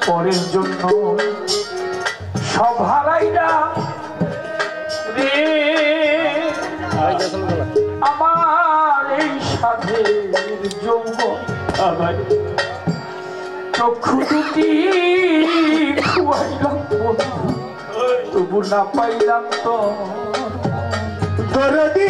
পরের জন্য সব হারাইলা রে আমার এই সাধের যৌবন আমার চক্ষু দুটি খুয়াইলাম বন্ধু তবু না পাইলাম তো দরদি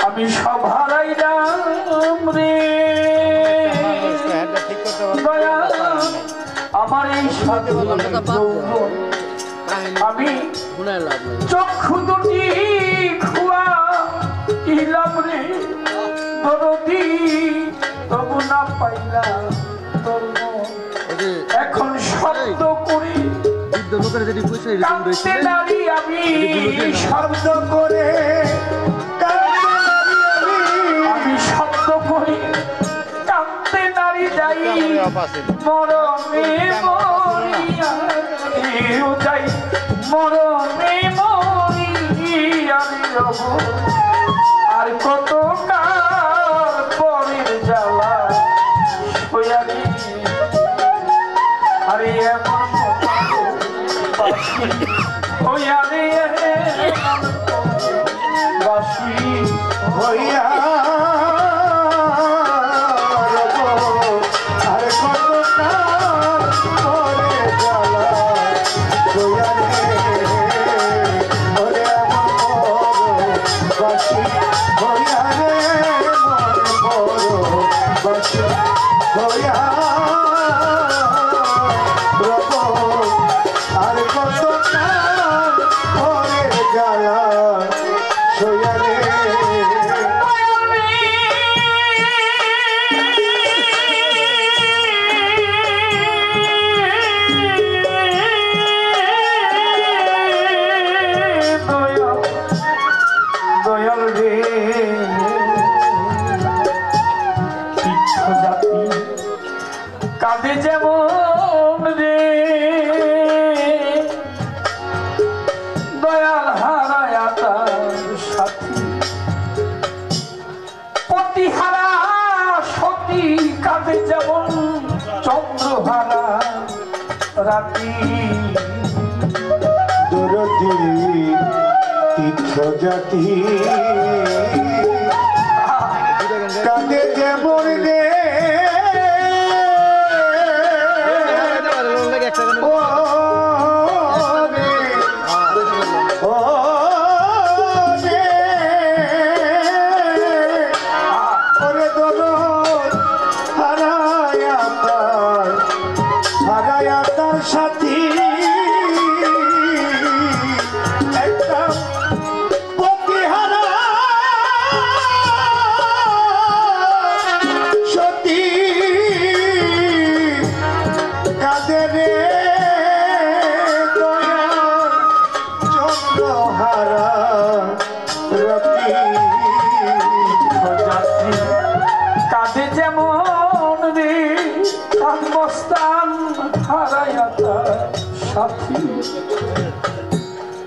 আমি সব হারাইলাম রে আমার এই আমি চক্ষু দুটি খুয়া ইলাম রে দরদি তবু না পাইলাম এখন শব্দ করি কাঁদতে নারী আমি শব্দ করে আমি শব্দ করি কাঁদতে নারী যাই মরমে মরিয়া যাই মরমে মরিয়া আর কত কাল পরের জ্বালা হইয়ারি আরে এমন হইয়ারে বাসি হইয়া কাঁদে যেমন রে দয়াল হারায়া তার সাথী পতিহারা সতী কাঁদে যেমন চন্দ্রহারা রাতি দরদি তীর্থ জাতি কাঁদে যেমন রে কাঁদে যেমন রে মস্তান হারায়া তার সাথী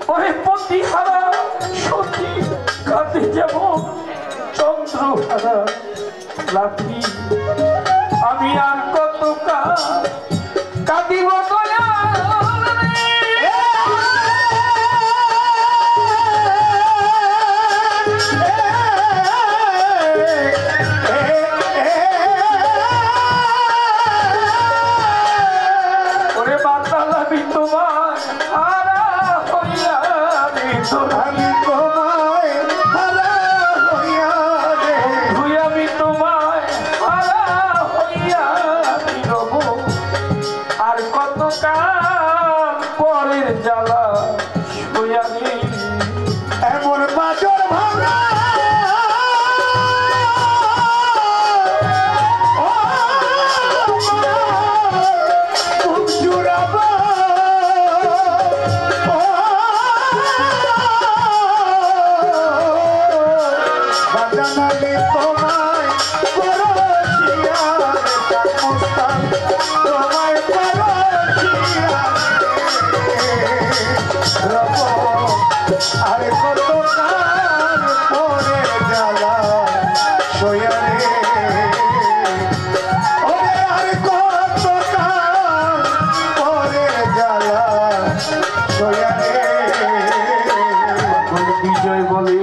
ওরে পতিহারা সতী কাঁদে যেমন চন্দ্রহারা রাত্রি আমি আর কত কাঁদিব তোমায় দয়া রে ওরে আর কত কাল পরে জ্বালা দয়া রে বিজয় বলে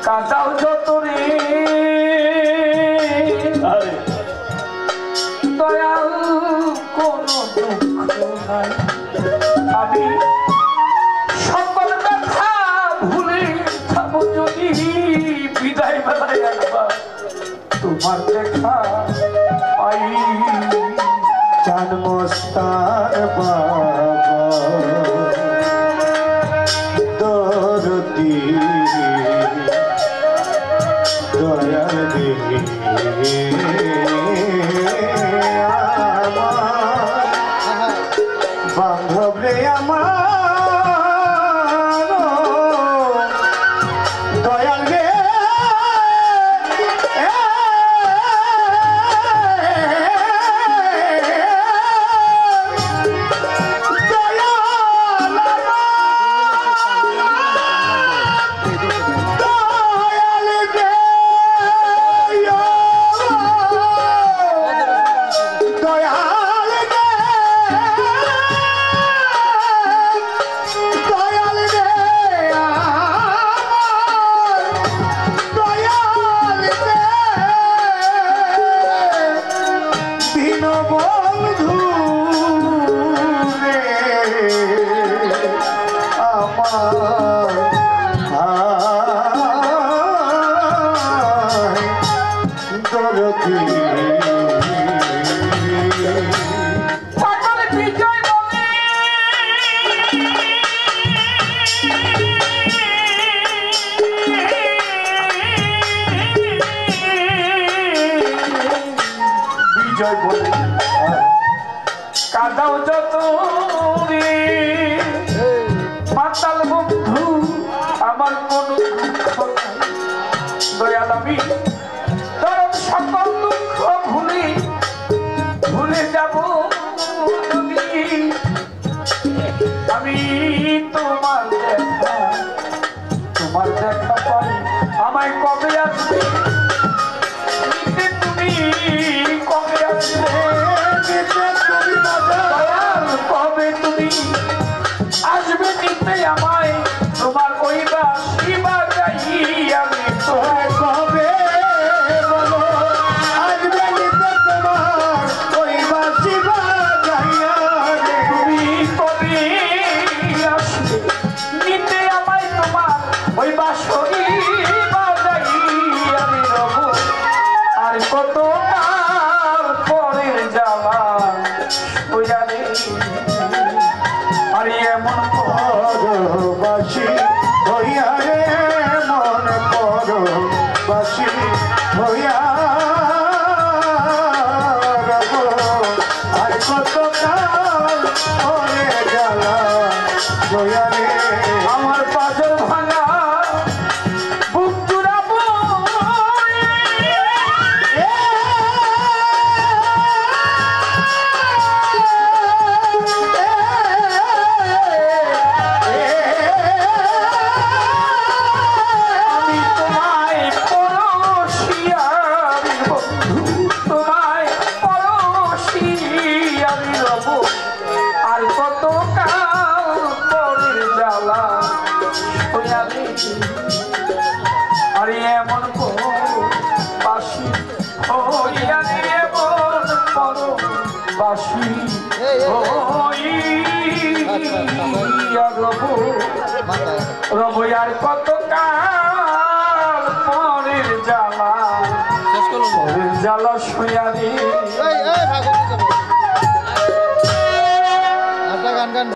কাটাও যত রে দয়াল কোনো দুঃখ নাই আমি সকল ব্যথা ভুলে যাবো যদি বিদায় বেলায় একবার তোমার দেখা পাই চাঁদ মস্তার বাবা দরদি দয়াল দেবী বান্ধব রে আমার দয়াল রে বিজয় বলে কাদাও যত রে মাতাল বন্ধু আমার কোনো দুঃখ নাই দয়াল আমি তোর সকল দুঃখ ভুলে যাব আমি তোমার দেখা পাই আমায় কবে আসবে তুমি কবে আসবে কবে তুমি আসবে নিতে আমায় তোমার ওই বাসিবা যাই আমি তোমায় কবে বলো আসবে নিতে তোমার ওই বাসিবা যাইয়া তুমি কবে আসবে নিতে আমায় তোমার ওই বাসরি বাজাই আমি রব আর কত কাল পরের জ্বালা ওইয়ারে আর এমন পরবাসী হইয়া রে মন পরবাসী হইয়া রব আর কত কাল পরে জ্বালা হইয়া রে আমার পাজর ভাঙা বুক জুড়াবো আমি তোমায় পরশিয়ারি বন্ধু তোমায় পরশিয়ারি রব আর কত কাল পরের জ্বালা ওইয়ারে আর এমন বাসি ওইয়ারে এমন বাসি রব আর কত কাল পরের জ্বালা শুয়ারি